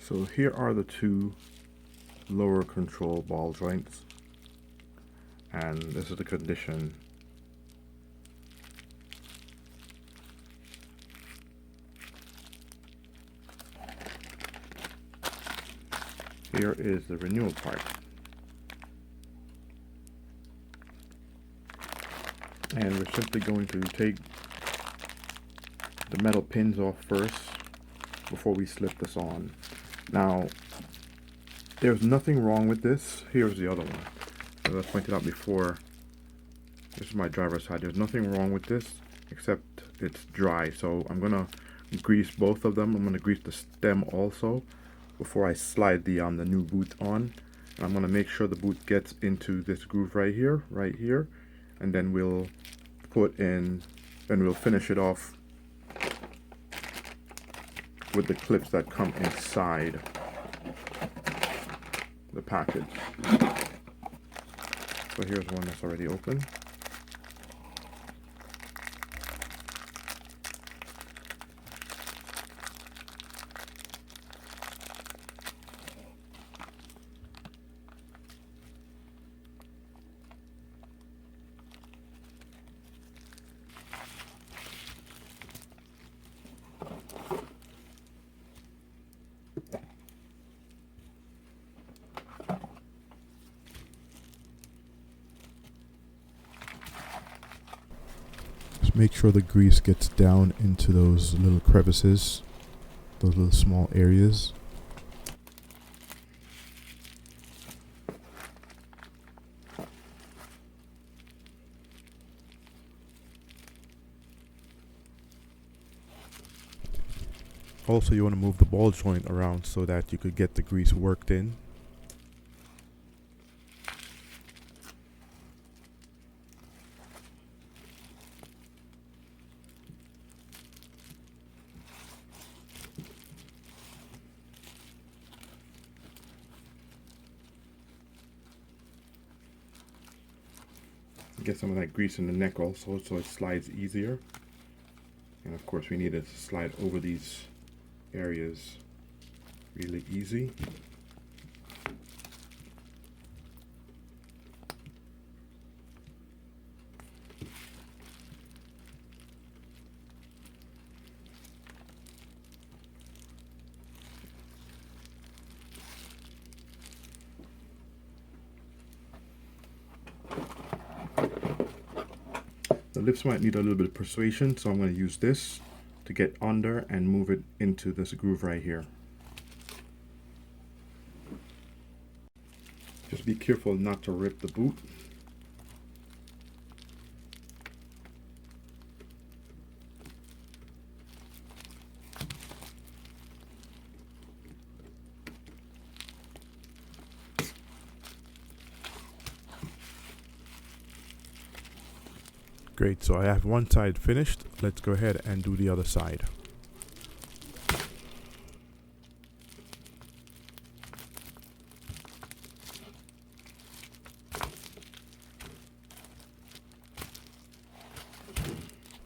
So here are the two lower control ball joints, and this is the condition. Here is the renewal part. And we're simply going to take the metal pins off first before we slip this on. Now, there's nothing wrong with this. Here's the other one. As I pointed out before, this is my driver's side. There's nothing wrong with this except it's dry. So I'm gonna grease both of them. I'm gonna grease the stem also before I slide the new boot on. And I'm gonna make sure the boot gets into this groove right here, and then we'll finish it off with the clips that come inside the package. So here's one that's already open. Make sure the grease gets down into those little crevices, those little small areas. Also, you want to move the ball joint around so that you could get the grease worked in. Get some of that grease in the neck also, so it slides easier. And of course we need it to slide over these areas really easy. The lips might need a little bit of persuasion, so I'm going to use this to get under and move it into this groove right here. Just be careful not to rip the boot. Great, so I have one side finished. Let's go ahead and do the other side.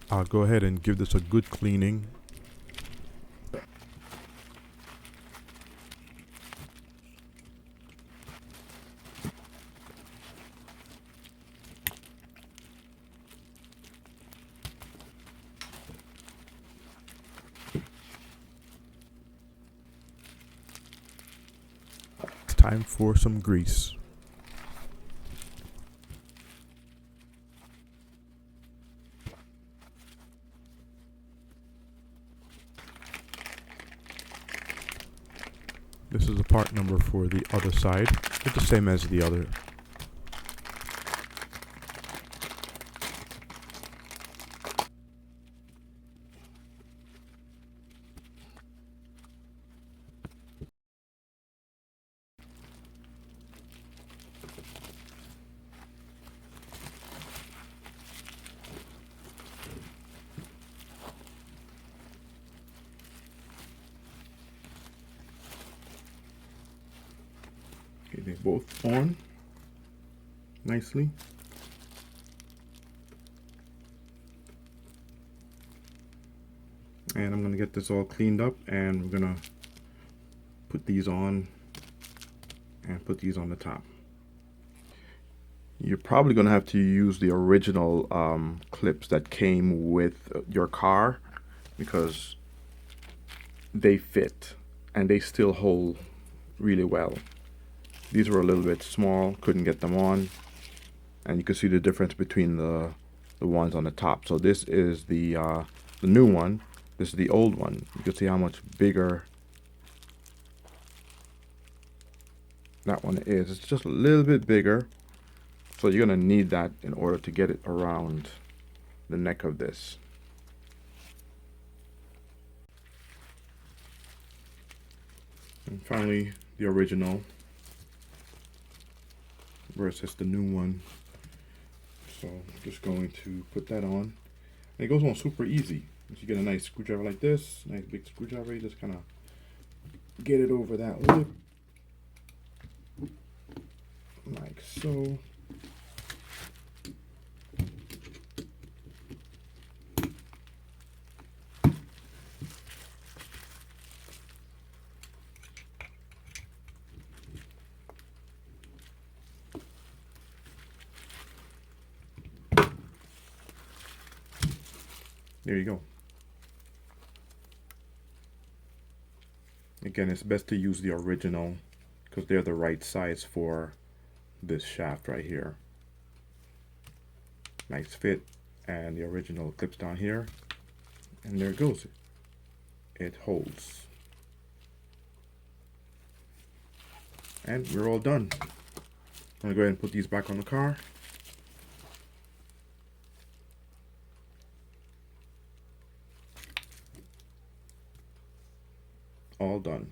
I'll go ahead and give this a good cleaning. Time for some grease. This is the part number for the other side. It's the same as the other. Okay, they're both on nicely. And I'm going to get this all cleaned up, and we're going to put these on and put these on the top. You're probably going to have to use the original clips that came with your car, because they fit and they still hold really well. These were a little bit small, couldn't get them on, and you can see the difference between the ones on the top. So this is the new one. This is the old one. You can see how much bigger that one is. It's just a little bit bigger. So you're going to need that in order to get it around the neck of this. And finally, the original versus the new one. So I'm just going to put that on. And it goes on super easy. If you get a nice screwdriver like this, nice big screwdriver, you just kind of get it over that lip, like so. There you go. Again, it's best to use the original because they're the right size for this shaft right here. Nice fit, and the original clips down here, and there it goes. It holds. And we're all done. I'm gonna go ahead and put these back on the car. All done.